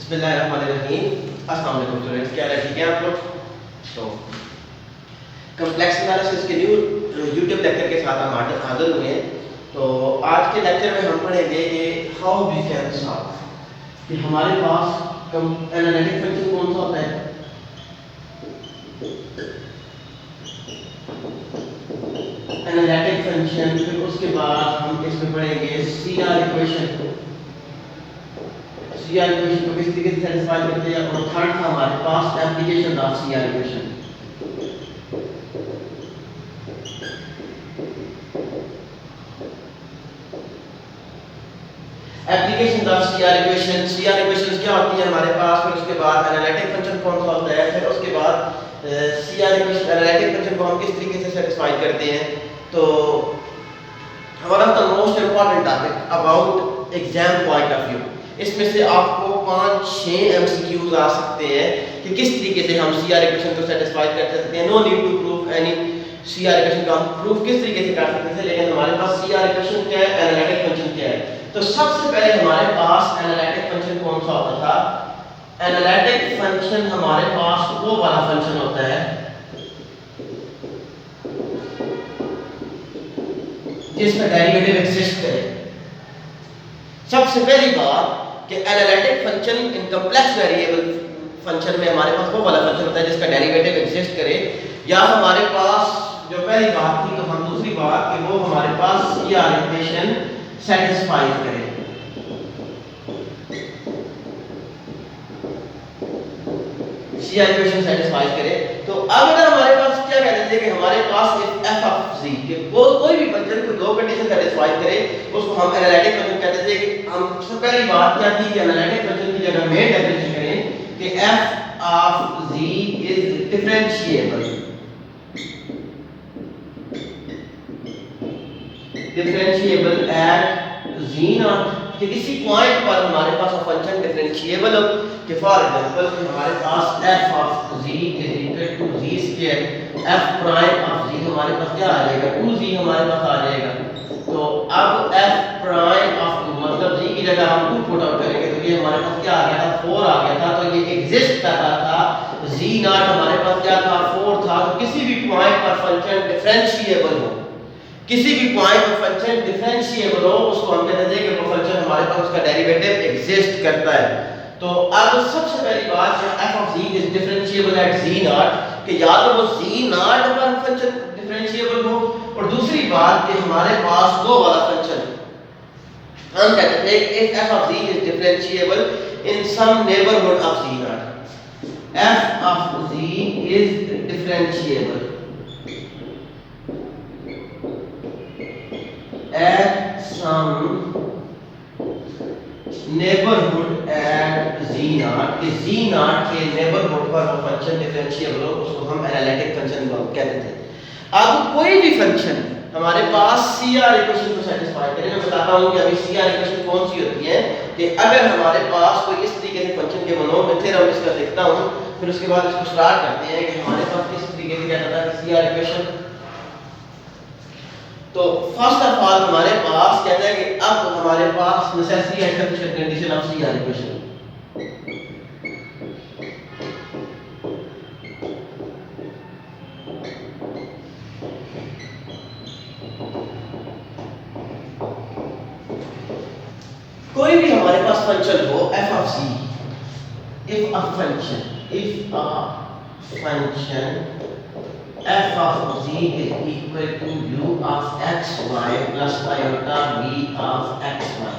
बिस्मिल्लाहिर्रहमानिर्रहीम। अस्सलाम वालेकुम स्टूडेंट्स, क्या ठीक है आप लोग? तो कम्प्लेक्स एनालिसिस के न्यू यूट्यूब लेक्चर के साथ हम हाजिर हुए हैं। तो आज के लेक्चर में हम पढ़ेंगे कि हाउ वी कैन सॉल्व, कि हमारे पास एनालिटिक फंक्शन कौन सा होता है। एनालिटिक फंक्शन, फिर उसके बाद हम इसमें पढ़ेंगे सीआर इक्वेशन। सीआर इक्वेशन को किस तरीके से सेटिस्फाई करते हैं, और थर्ड था हमारे पास application of CR equation. Application of CR equation, CR equations क्या होती है हमारे पास, फिर उसके बाद एनालिटिक फंक्शन कौन सा होता है, फिर उसके बाद सीआर इक्वेशन एनालिटिक फंक्शन को हम किस तरीके से सेटिस्फाई करते हैं। तो हमारा the most important topic about exam point of view, इसमें से आपको 5-6 एमसीक्यूज आ सकते हैं कि किस तरीके से हम सीआर इक्वेशन को सेटिस्फाई कर सकते हैं। No need to prove any CR equation का हम प्रूफ किस तरीके से कर सकते हैं, लेकिन हमारे पास सीआर इक्वेशन क्या है, एनालिटिक फंक्शन क्या है। तो सबसे पहले हमारे पास एनालिटिक फंक्शन कौन सा होता था। एनालिटिक फंक्शन हमारे पास वो वाला फंक्शन होता है जिसका डेरिवेटिव एग्जिस्ट करे। सबसे पहली बात कि analytic function in complex variable function में हमारे पास वो वाला फंक्शन होता है जिसका डेरिवेटिव एग्जिस्ट करे, या हमारे पास जो पहली बात थी, तो हम दूसरी बात कि वो हमारे पास सीआर इक्वेशन सेटिस्फाई करे। सीआर इक्वेशन सेटिस्फाई करे। तो अब अगर हमारे पास क्या कहते थे कि हमारे पास इफ एफ ऑफ जी के कोई भी फंक्शन को दो कंडीशन सेटिस्फाई करे, उसको हम एनालिटिक फंक्शन कहते थे। कि हम सबसे पहली बात क्या थी कि एनालिटिक फंक्शन की जगह मेन डेफिनेशन करें कि f of g is differentiable, differentiable at g naught, कि किसी पॉइंट पर हमारे पास फंक्शन डिफरेंशिएबल हो, कि फॉर एग्जांपल हमारे पास f of z is equal to z square, f prime of z हमारे पास क्या आ जाएगा, 2z हमारे पास आ जाएगा। तो अब f प्राइम ऑफ 2 मतलब z की जगह हम 2 पुट आउट करेंगे, तो ये हमारे पास क्या आ गया था, 4 आ गया था। तो ये एग्जिस्ट कर रहा था, z नॉट हमारे पास क्या था, 4 था। तो किसी भी पॉइंट पर फंक्शन डिफरेंशिएबल हो, किसी भी पॉइंट पर फंक्शन डिफरेंशिएबल हो, उसको हम कहते हैं कि वो फंक्शन हमारे पास उसका डेरिवेटिव एग्जिस्ट करता है। तो अब सबसे पहली बात है f of z is differentiable at z naught, कि या तो वो z naught पर फंक्शन डिफरेंशिएबल हो, और दूसरी बात कि हमारे पास वो वाला फंक्शन हम कहते हैं if f of z is differentiable in some neighborhood of z naught, f of z is differentiable at some neighbourhood at z naught, कि z नॉट के नेबरहुड पर वो फंक्शन डिफरेंशिएबल हो, उसको हम एनालिटिक फंक्शन कहते थे। अब कोई भी फंक्शन हमारे पास सीआर इक्वेशन को सेटिस्फाई करे। मैं बताता हूं कि अभी सीआर इक्वेशन कौन सी होती है। कि अगर हमारे पास कोई इस तरीके से फंक्शन के बनो, मैं थ्योरम इसका लिखता हूं, फिर उसके बाद इसको स्टार्ट करते हैं कि हमारे पास किस तरीके से कहता था सीआर इक्वेशन। तो फर्स्ट ऑफ ऑल हमारे पास कहता है कि अब हमारे पास necessary and sufficient condition of CR equation. कोई भी हमारे पास फंक्शन हो f of c, if a function f of z is equal to u of x y plus iota v of x y,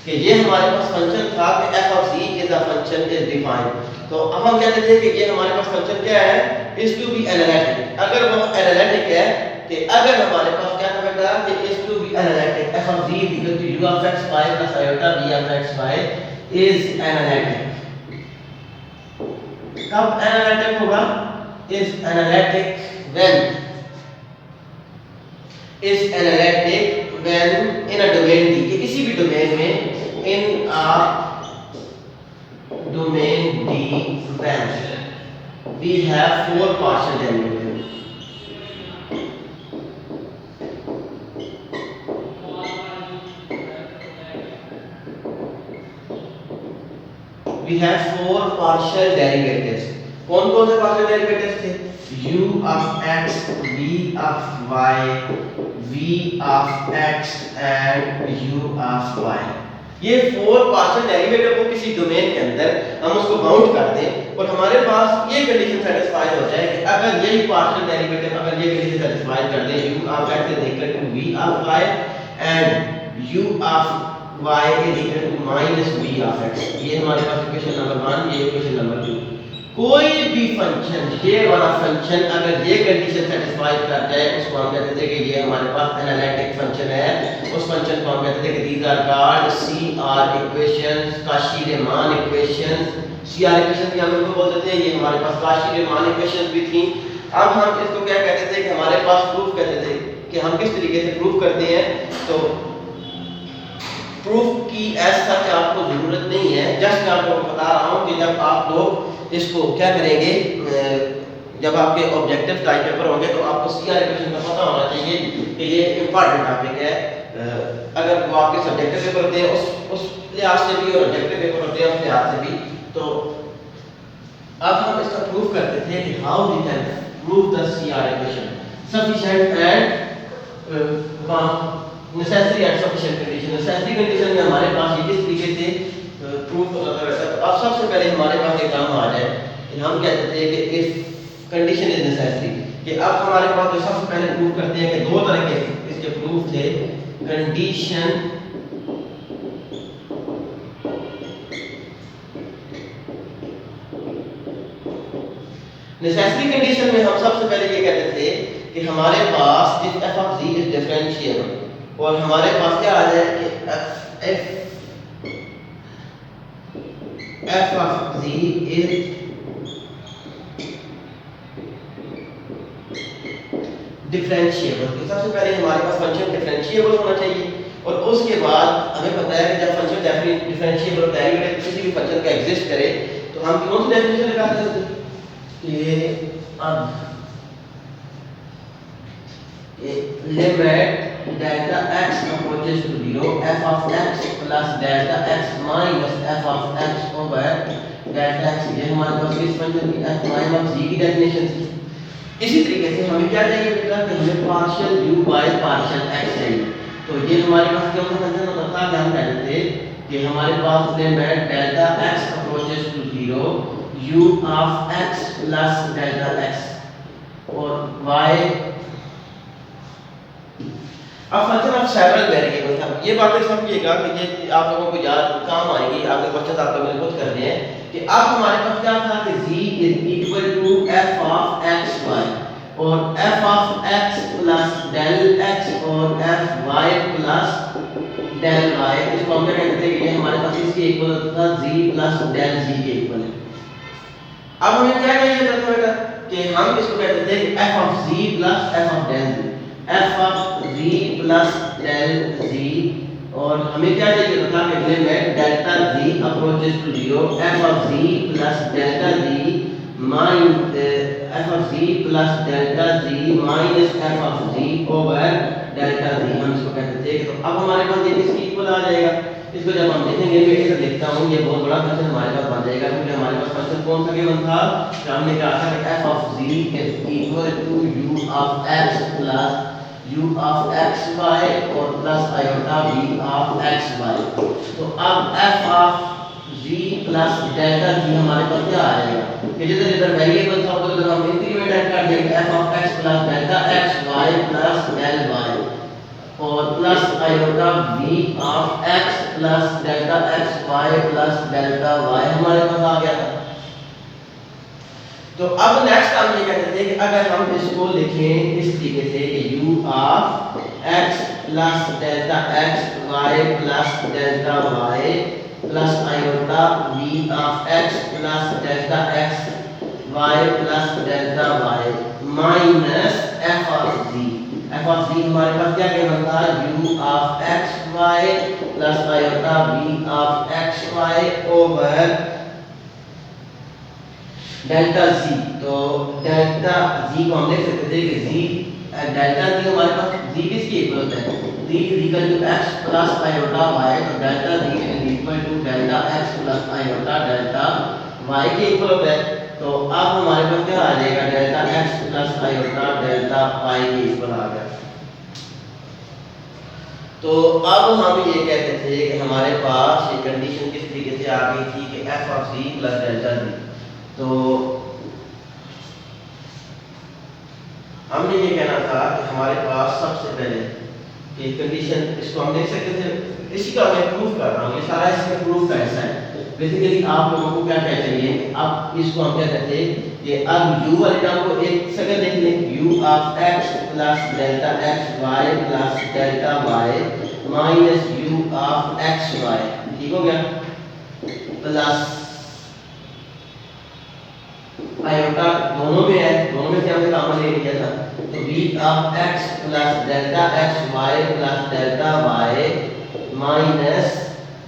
कि ये हमारे पास फंक्शन था कि f of z is a function is defined। तो अब हम कहते थे कि ये हमारे पास फंक्शन क्या है, is to be analytic। अगर वो एनालिटिक है, कि अगर हमारे पास क्या था बेटा, कि is to be analytic, f of z is equal to u of x y plus iota v of x y is analytic। कब एनालिटिक होगा, is analytic when in a domain D, कि किसी भी डोमेन में, in a domain D when we have 4 partial derivatives। We have four partial derivatives. कौन कौन से partial derivatives थे? u of x, v of y, v of x and u of y। ये four partial derivative को किसी domain के अंदर हम उसको बाउंड कर दें और हमारे पास ये कंडीशन सेटिस्फाई हो जाए कि अगर यही पार्शियल डेरिवेटिव अगर ये कंडीशन सेटिस्फाई कर दे u of x is equal to v of y and u of y is equal to minus v of x। ये हमारे पास इक्वेशन नंबर 1, ये इक्वेशन नंबर 2। कोई भी फंक्शन ये वाला फंक्शन अगर ये कंडीशन सेटिस्फाई कर जाए उसको हम कहते थे कि ये हमारे पास एनालिटिक फंक्शन है। उस फंक्शन को हम कहते थे कि these are called CR equations, Cauchy Riemann equations. CR equation भी हम इनको बोलते थे, ये हमारे पास काशी-रीमान इक्वेशंस भी थी। अब हम इसको क्या कहते थे कि हमारे पास प्रूफ कहते थे कि हम किस तरीके से प्रूफ करते हैं। तो प्रूफ की एज सच आपको जरूरत नहीं है, जस्ट मैं आपको बता रहा हूं कि जब आप लोग इसको क्या करेंगे, जब आपके ऑब्जेक्टिव टाइप पेपर होंगे तो आपको सीआर इक्वेशन का पता होना चाहिए कि ये इंपॉर्टेंट टॉपिक है। अगर वो आपके सब्जेक्टिव पेपर होते हैं उस लिहाज से भी और ऑब्जेक्टिव पेपर होते हैं उस लिहाज से भी। तो अब हम इसका प्रूफ करते थे कि how we can prove the CR equation sufficient and necessary and sufficient condition. Necessary condition में हमारे पास ये किस तरीके से प्रूफ होता है। अब सबसे पहले हमारे पास एक काम आ जाए कि हम कहते थे कि इफ कंडीशन इज नेसेसरी, कि अब हमारे पास जो सबसे पहले प्रूफ करते हैं कि दो तरह के इसके प्रूफ थे। कंडीशन नेसेसरी कंडीशन में हम सबसे पहले ये कहते थे कि हमारे पास if f of z is differentiable और हमारे पास क्या आ जाए कि f of z is differentiable. सबसे पहले हमारे पास फंक्शन डिफरेंशिएबल होना चाहिए और उसके बाद हमें पता है कि जब फंक्शन डिफरेंशिएबल और डेरिवेटिव किसी भी फंक्शन का एग्जिस्ट करे तो हम कौन सी डेफिनेशन लगा सकते हैं कि अब limit delta x approaches to 0 f of x plus delta x minus f of x over delta x। ये हमारे पास किस फंक्शन की f prime of g की डेफिनेशन थी। इसी तरीके से हमें क्या चाहिए बेटा कि हमें partial u by partial x चाहिए। तो ये हमारे पास कौन सा फंक्शन होता था कि हम कहते थे कि हमारे पास limit delta x approaches to 0 u of x plus delta x और y। अब फंक्शन ऑफ सेवरल वेरिएबल था। ये बातें समझिएगा कि ये आप लोगों को याद काम आएगी, आपके क्वेश्चन आप लोगों ने खुद करने हैं कि अब हमारे पास क्या था कि z is equal to f of x y और f of x plus del x और f y plus del y। इसको हम क्या कहते हैं कि ये हमारे पास इसके इक्वल था z प्लस del z के इक्वल है। अब हमें क्या चाहिए था बेटा कि हम इसको कहते थे कि f of z plus f of del z, f of z plus del z और हमें क्या चाहिए था कि limit delta z approaches to 0 f of z plus delta z minus f of z plus delta z minus f of z over delta z। हम इसको कहते थे। तो अब हमारे पास ये किसकी इक्वल आ जाएगा। इसको जब हम देखेंगे मैं इसे लिखता हूं, ये बहुत बड़ा फंक्शन हमारे पास बन जाएगा क्योंकि हमारे पास फंक्शन कौन सा गिवन था। हमने कहा था कि f of z is equal to u of x plus u of x y और plus iota v of x y। तो अब f of z plus delta z हमारे पास क्या आ जाएगा कि जिधर जिधर वेरिएबल था उधर हम इंक्रीमेंट ऐड कर देंगे f of x plus delta x y plus del y और plus iota v of x plus delta x y plus delta y हमारे पास आ गया था। तो अब नेक्स्ट हम ये कहते थे कि अगर हम इसको लिखें इस तरीके से कि u of x plus delta x y plus delta y plus iota v of x plus delta x y plus delta y minus f of z। f of z हमारे पास क्या गिवन था u of x y plus iota v of x y over delta z। तो delta z को हम लिख सकते थे कि z डेल्टा z हमारे पास z किसकी इक्वल है z is equal to x plus iota y। तो delta z is equal to delta x plus plus iota delta y के इक्वल होता है। तो अब हमारे पास क्या आ जाएगा, delta x plus iota delta y के इक्वल आ गया। तो अब हम ये कहते थे कि हमारे पास ये कंडीशन किस तरीके से आ गई थी कि f of g plus delta g. तो हमने ये कहना था कि हमारे पास सबसे पहले ये कंडीशन, इसको हम देख सकते थे, इसी का मैं प्रूफ कर रहा हूँ, ये सारा इसका प्रूफ का हिस्सा है। बेसिकली आप लोगों को क्या कहना चाहिए, अब इसको हम क्या कहते हैं कि अब u वाले टर्म को एक सेकंड देख लें, u of x plus delta x y plus delta y minus u of x y, ठीक हो गया, प्लस आयोटा दोनों में है, दोनों में से हमने कॉमन ले लिया था, तो v of x plus delta x y plus delta y minus,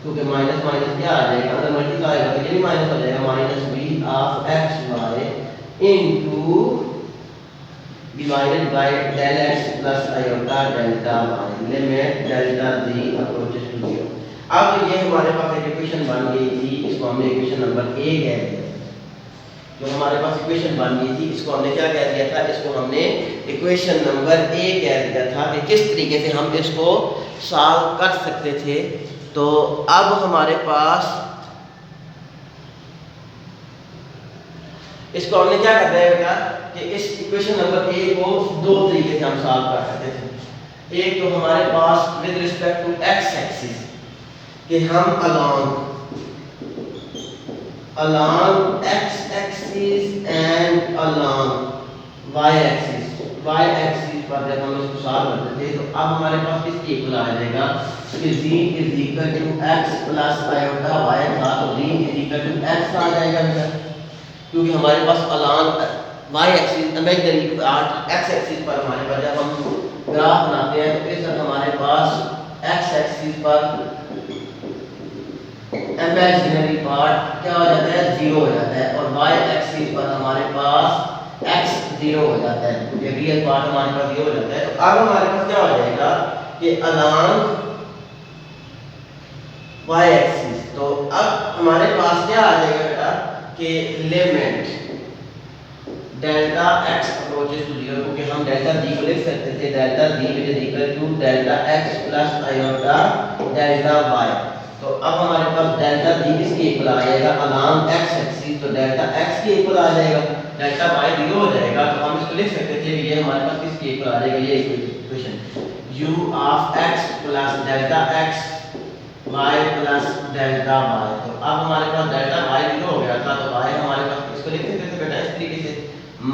क्योंकि माइनस माइनस क्या आ जाएगा, अगर मल्टीप्लाई होगा तो ये भी माइनस हो जाएगा, minus v of x y into divided by del x plus iota delta y limit delta z approaches to 0। अब ये हमारे पास एक इक्वेशन बन गई थी, इसको हमने इक्वेशन नंबर a कह दिया। जो हमारे पास इक्वेशन बन गई थी इसको हमने क्या कह दिया था, इसको हमने इक्वेशन नंबर a कह दिया था कि किस तरीके से हम इसको सॉल्व कर सकते थे। तो अब हमारे पास इसको हमने क्या करना है बेटा कि इस इक्वेशन नंबर a को दो तरीके से हम सॉल्व कर सकते थे। एक तो हमारे पास with respect to x axis कि हम along x axis and along y axis पर जब हम इसको सॉल्व करते थे तो अब हमारे पास किसकी इक्वल आ जाएगा कि z is equal to x plus iota y था, तो z is equal to x आ जाएगा बेटा, क्योंकि हमारे पास along y axis imaginary part x axis पर हमारे पास जब हम ग्राफ बनाते हैं तो इस वक्त हमारे पास x एक्सिस पर इमेजिनरी पार्ट क्या हो जाता है, 0 हो जाता है, और y एक्सिस पर हमारे पास x 0 हो जाता है, ये रियल पार्ट हमारे पास 0 हो जाता है। तो अब हमारे पास क्या हो जाएगा कि along y एक्सिस, तो अब हमारे पास क्या आ जाएगा बेटा कि limit delta x approaches to 0, क्योंकि हम डेल्टा g को लिख सकते थे delta g is equal to delta x plus iota delta y। तो अब हमारे पास डेल्टा जी किसके इक्वल आ जाएगा, along x एक्सिस, तो डेल्टा x के इक्वल आ जाएगा, डेल्टा y 0 हो जाएगा। तो हम इसको लिख सकते थे ये हमारे पास किसके इक्वल आ जाएगा, ये equation u of x plus delta x y plus delta y। तो अब हमारे पास डेल्टा y 0 हो गया था, तो y हमारे पास इसको लिख सकते थे बेटा इस तरीके से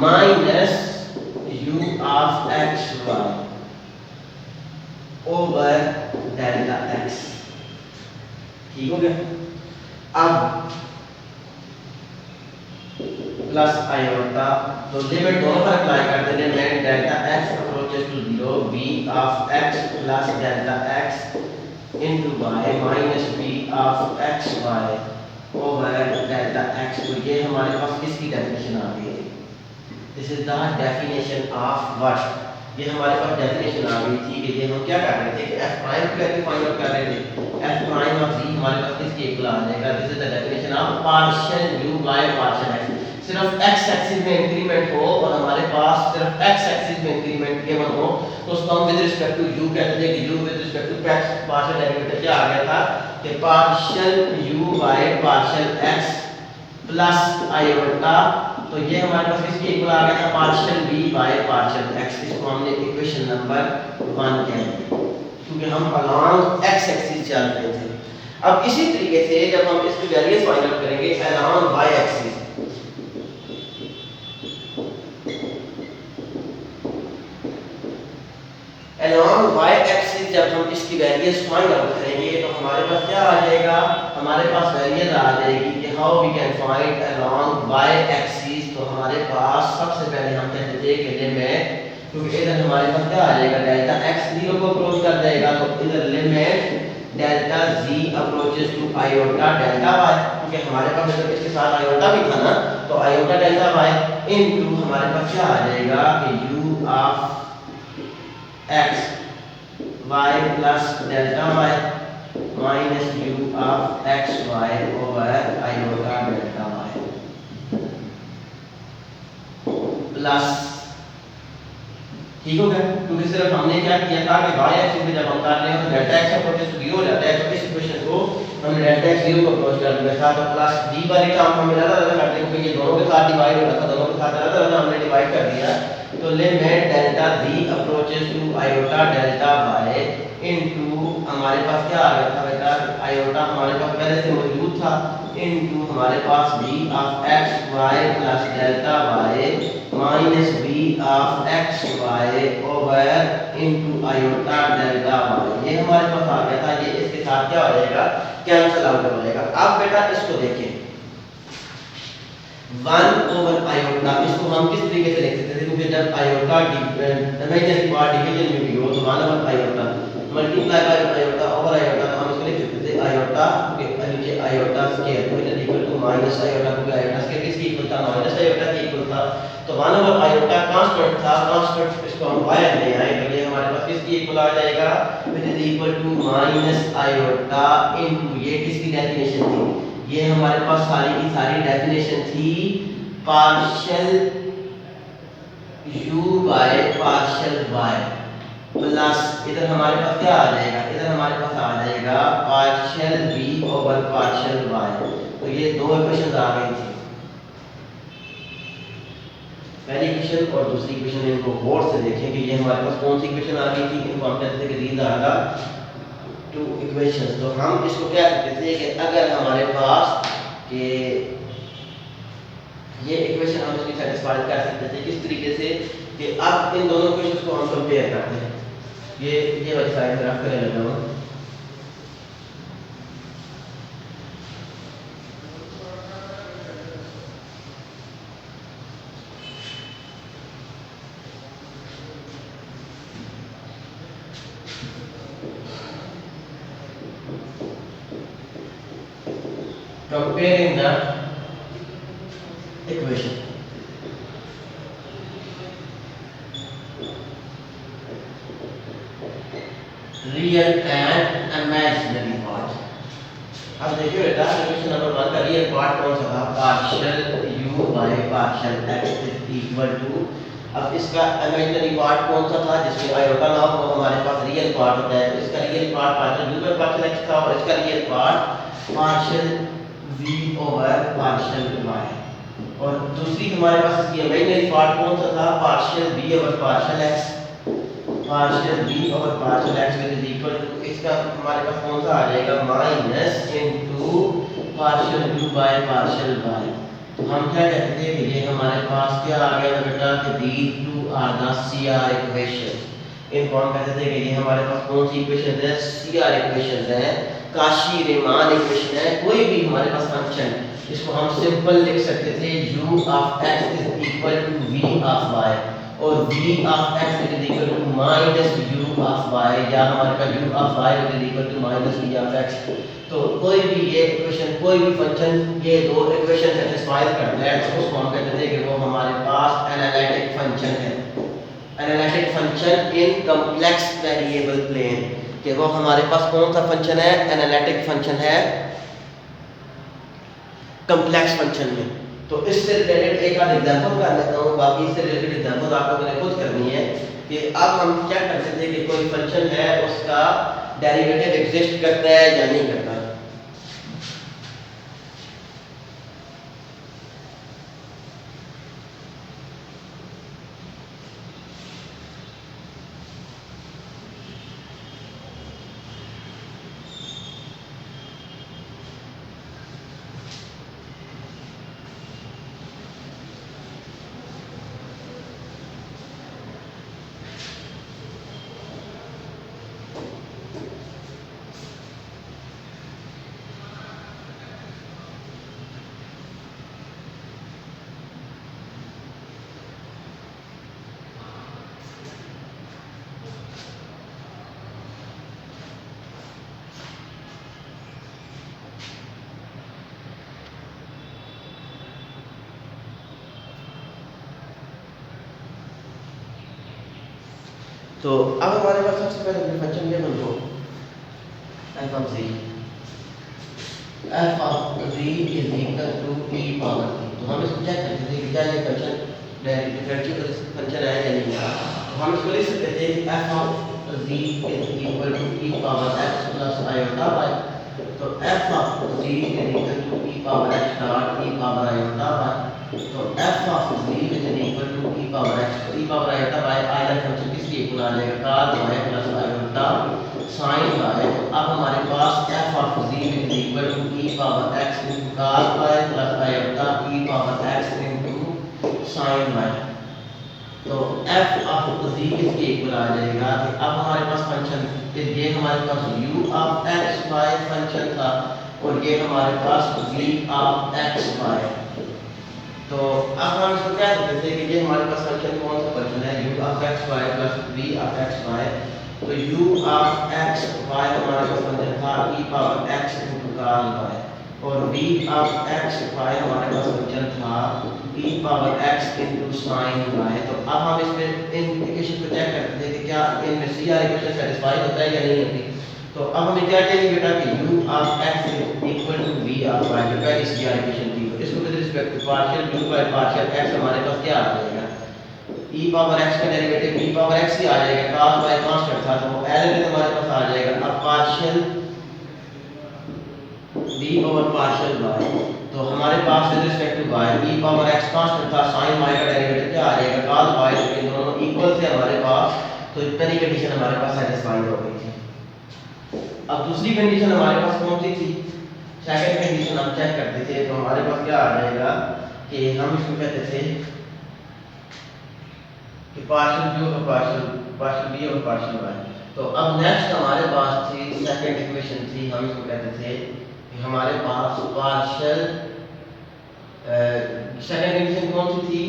minus u of x y over delta x, ठीक हो गया। अब प्लस आयोटा, तो लिमिट दोनों पर अप्लाई करते हैं, limit delta x approaches to 0 v of x plus delta x into y minus v of x y over delta x। तो ये हमारे पास किसकी डेफिनेशन आ गई है, this is the definition of what, ये हमारे पास डेफिनेशन आ गई थी कि ये हम क्या कर रहे थे कि f प्राइम की वैल्यू फाइंड आउट कर रहे थे, f प्राइम ऑफ z हमारे पास किसके इक्वल आ जाएगा, this is the definition of partial u by partial x। सिर्फ x एक्सिस में इंक्रीमेंट हो और हमारे पास सिर्फ x एक्सिस में इंक्रीमेंट केवल हो तो उसको हम विद रिस्पेक्ट टू u कहते थे कि u with respect to x partial derivative क्या आ गया था कि partial u by partial x plus iota. तो ये हमारे पास किसके इक्वल आ गया था, partial v by partial x। इसको हमने इक्वेशन नंबर 1 कह दिया क्योंकि हम along x एक्सिस चल रहे थे। अब इसी तरीके से जब हम इसकी वैल्यूज फाइंड आउट करेंगे along y axis, along y axis जब हम इसकी वैल्यूज फाइंड आउट करेंगे तो हमारे पास क्या आ जाएगा, हमारे पास वैल्यूज आ जाएगी कि how we can find along y axis. तो हमारे पास सबसे पहले हम कहते थे कि लिमिट, क्योंकि इधर हमारे पास क्या आ जाएगा डेल्टा x 0 को अप्रोच कर जाएगा, तो इधर limit delta z approaches to iota delta y, क्योंकि हमारे पास इधर इसके साथ आयोटा भी था ना, तो आयोटा डेल्टा y इनटू हमारे पास क्या आ जाएगा कि u of x y plus delta y minus u of x y over iota delta y plus, ठीक हो गया। क्योंकि सिर्फ हमने क्या किया था कि y एक्सिस पे जब हम कर रहे हैं तो डेल्टा x अप्रोच टू 0 हो जाता है, तो इस इक्वेशन को हमने डेल्टा x 0 को अप्रोच कर दिया था, तो प्लस d वाली टर्म हमें अलग-अलग कर देंगे क्योंकि ये दोनों के साथ डिवाइड हो रहा था, दोनों के साथ अलग-अलग हमने डिवाइड कर दिया। तो limit delta z approaches to iota delta y into हमारे पास क्या आ गया था बेटा, आयोटा हमारे पास पहले से मौजूद था, इनटू हमारे पास v of x y plus delta y minus v of x y over into iota delta y, ये हमारे पास आ गया था। ये इसके साथ क्या हो जाएगा, कैंसिल आउट हो जाएगा। अब बेटा इसको देखें 1 ओवर आयोटा, इसको हम किस तरीके से लिख सकते थे, क्योंकि जब आयोटा इमेजिनरी पार्ट डिवीजन में भी हो तो 1 over iota multiply by iota over iota, तो हम इसको लिख सकते थे आयोटा के नीचे आयोटा स्क्वायर तो it is equal to minus iota, क्योंकि आयोटा स्क्वायर किसके इक्वल था, माइनस आयोटा के इक्वल था। तो 1 ओवर आयोटा कांस्टेंट था, कांस्टेंट इसको हम बाहर ले आए तो ये हमारे पास किसके इक्वल आ जाएगा, it is equal to minus iota into ये किसकी डेफिनेशन थी, ये हमारे पास सारी की सारी डेफिनेशन थी partial u by partial y plus इधर हमारे पास क्या आ जाएगा, इधर हमारे पास आ जाएगा partial v over partial y। तो ये दो इक्वेशंस आ गई थी, पहली इक्वेशन और दूसरी इक्वेशन, इनको गौर से देखें कि ये हमारे पास कौन सी इक्वेशन आ गई थी। इनको हम कहते थे कि these are the two equations. तो हम इसको क्या कहते थे कि अगर हमारे पास कि ये इक्वेशन हम इसकी सेटिस्फाई कर सकते थे किस तरीके से कि अब इन दोनों इक्वेशंस को हम कंपेयर करते हैं। ये वाली साइड में रख कर लगा हूं, comparing the equation real and imaginary part। अब देखिए बेटा इक्वेशन नंबर 1 का रियल पार्ट कौन सा था, partial u by partial x is equal to, अब इसका इमेजिनरी पार्ट कौन सा था जिसमें आयोटा ना हो, वो हमारे पास रियल पार्ट होता है। तो इसका real part partial u by partial x था और इसका real part partial v over partial y, और दूसरी हमारे पास इसकी इमेजिनरी पार्ट कौन सा था, partial v over partial x, partial v over partial x is equal to, इसका हमारे पास कौन सा आ जाएगा, minus into partial u by partial y। तो हम क्या कहते थे कि ये हमारे पास क्या आ गया बेटा कि these two are the CR equations। इनको हम कहते थे कि ये हमारे पास कौन सी इक्वेशन है, CR इक्वेशन है, काशी रीमान इक्वेशन है। कोई भी हमारे पास फंक्शन इसको हम सिंपल लिख सकते थे u of x is equal to v of y और v of x is equal to minus u of y, या हमारे पास u of y is equal to minus v of x। तो कोई भी ये इक्वेशन, कोई भी फंक्शन ये दो इक्वेशन सेटिस्फाई करता है तो उसको हम कहते थे कि वो हमारे पास एनालिटिक फंक्शन है। Analytic function in complex variable plane, कि वो हमारे पास कौन सा फंक्शन है, एनालिटिक फंक्शन है कॉम्प्लेक्स फंक्शन में। तो इससे रिलेटेड एक आध एग्जांपल कर लेता हूं, बाकी इससे रिलेटेड एग्जांपल आपको मैंने खुद करनी है कि अब हम क्या करते थे कि कोई फंक्शन है उसका डेरिवेटिव एग्जिस्ट करता है या नहीं करता। तो अब हमारे पास सबसे पहले फंक्शन ये बन लो f of z f of z is equal to e power z। तो हम इसको चेक करते थे कि क्या ये फंक्शन डिफरेंशियल फंक्शन है या नहीं है। तो हम इसको लिख सकते थे कि f of z is equal to e power x plus iota y। तो f of z is equal to e power x dot e power iota y। तो f of z is equal to e power x, तो e power iota y Euler function किसके equal आ जाएगा, cos y plus iota sin y। तो अब हमारे पास f of z is equal to e power x into cos y plus iota e power x into sin y। तो f of z किसके equal आ जाएगा कि अब हमारे पास फंक्शन, ये हमारे पास u of x y function था और ये हमारे पास v of x y। तो अब हम इसको क्या कहते थे कि ये हमारे पास फंक्शन कौन सा फंक्शन है, u of x y plus v of x y। तो u of x y हमारे पास फंक्शन था e power x into cos y और v of x y हमारे पास फंक्शन था e power x into sin y। तो अब हम इसमें इन इक्वेशन को चेक करते हैं कि क्या इनमें सी आर इक्वेशन सेटिस्फाई होता है या नहीं होती। तो अब हमें क्या चाहिए बेटा कि u of x is equal to v of y, जो पहली सी आर इक्वेशन थी। तो इसको with respect to partial u by partial x हमारे पास क्या आ जाएगा, e पावर x का डेरिवेटिव e पावर x ही आ जाएगा, cos y कांस्टेंट था तो एलिमेंट हमारे पास आ जाएगा। अब partial v power partial y, तो हमारे पास with respect to y e power x constant था, sin y का डेरिवेटिव क्या आ जाएगा, cos y। तो इन दोनों इक्वल थे हमारे पास, तो पहली कंडीशन हमारे पास सेटिस्फाइड हो गई थी। अब दूसरी कंडीशन हमारे पास कौन सी थी, सेकंड कंडीशन हम चेक करते थे। तो हमारे पास क्या आ जाएगा कि हम इसको कहते थे कि पार्शियल v और पार्शियल v और पार्शियल y। तो अब नेक्स्ट हमारे पास थी सेकंड इक्वेशन थी, हम इसको कहते थे कि हमारे पास पार्शियल सेकंड कंडीशन कौन सी थी,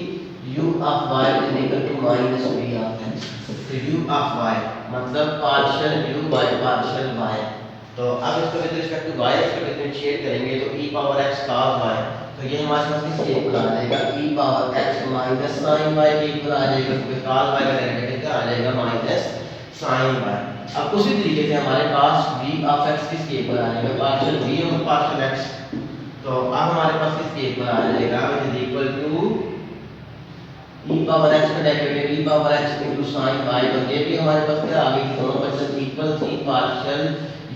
u of y is equal to minus v of x। तो u of y मतलब partial u by partial y। तो अब इसको विद रिस्पेक्ट टू y इसको डिफरेंशिएट करेंगे तो e power x cos y, तो ये हमारे पास किसके इक्वल आ जाएगा, e power x minus sin y के इक्वल आ जाएगा, क्योंकि cos y का डेरिवेटिव क्या आ जाएगा, माइनस sin y। अब उसी तरीके से हमारे पास v of x किसके इक्वल आ जाएगा, पार्शियल v और पार्शियल x। तो अब हमारे पास किसके इक्वल आ जाएगा, which is equal to e power x का derivative e power x into sin y। तो ये भी हमारे पास क्या आ गई, दोनों फंक्शन इक्वल थी, partial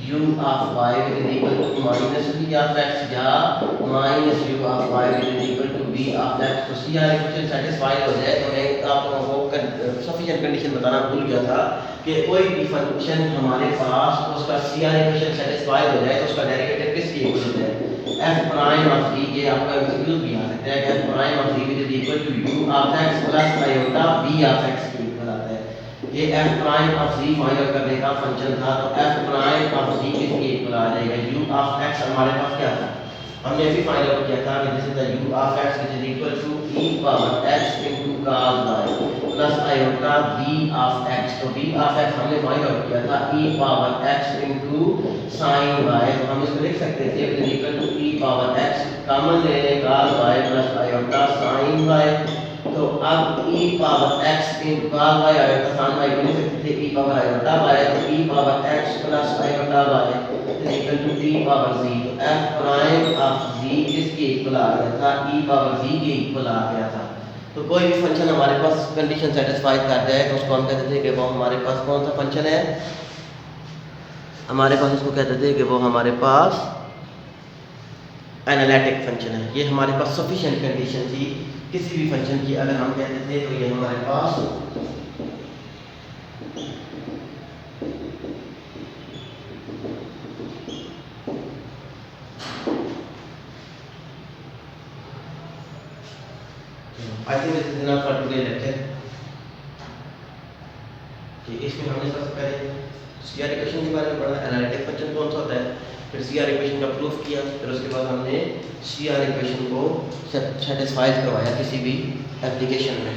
u of y is equal to minus v of x या minus u of y is equal to v of x। तो सी आर इक्वेशन सेटिस्फाई हो जाए तो मैं आप लोगों को सफिशिएंट कंडीशन बताना भूल गया था कि कोई भी फंक्शन हमारे पास उसका सी आर इक्वेशन सेटिस्फाई हो जाए तो उसका डेरिवेटिव किसके इक्वल हो जाए, f प्राइम ऑफ z। ये आपका एमसीक्यू भी आ सकता है कि f prime of z is equal to u of x plus iota v of x के इक्वल आता है। ये f prime of z find करने का फंक्शन था, तो f प्राइम ऑफ z किसके इक्वल आ जाएगा, u of x हमारे पास क्या था, हमने भी फाइंड आउट किया था कि this is the u of x which is equal to e power x into cos y plus iota v of x। तो v of x हमने फाइंड आउट किया था e power x into sin y। तो हम इसको लिख सकते थे which is equal to e power x common ले लें cos y plus iota sin y। तो अब e power x into cos y iota sin y को लिख सकते थे e पावर iota y। तो e power x plus iota y is equal to e power z। तो f prime of z किसके equal आ गया था, e पावर z के इक्वल आ गया था। तो कोई भी फंक्शन हमारे पास कंडीशन सेटिस्फाई कर जाए तो उसको हम कहते थे कि वो हमारे पास कौन सा फंक्शन है, हमारे पास उसको कहते थे कि वो हमारे पास एनालिटिक फंक्शन है। ये हमारे पास सफिशिएंट कंडीशन थी किसी भी फंक्शन की, अगर हम कहते थे तो ये हमारे पास I think this is enough for today lecture. कि इसमें हमने सबसे पहले सीआर इक्वेशन के बारे में पढ़ा, एनालिटिक फंक्शन कौन सा होता है, फिर सीआर इक्वेशन का प्रूफ किया, फिर उसके बाद हमने सीआर इक्वेशन को सेटिस्फाई करवाया किसी भी एप्लीकेशन में।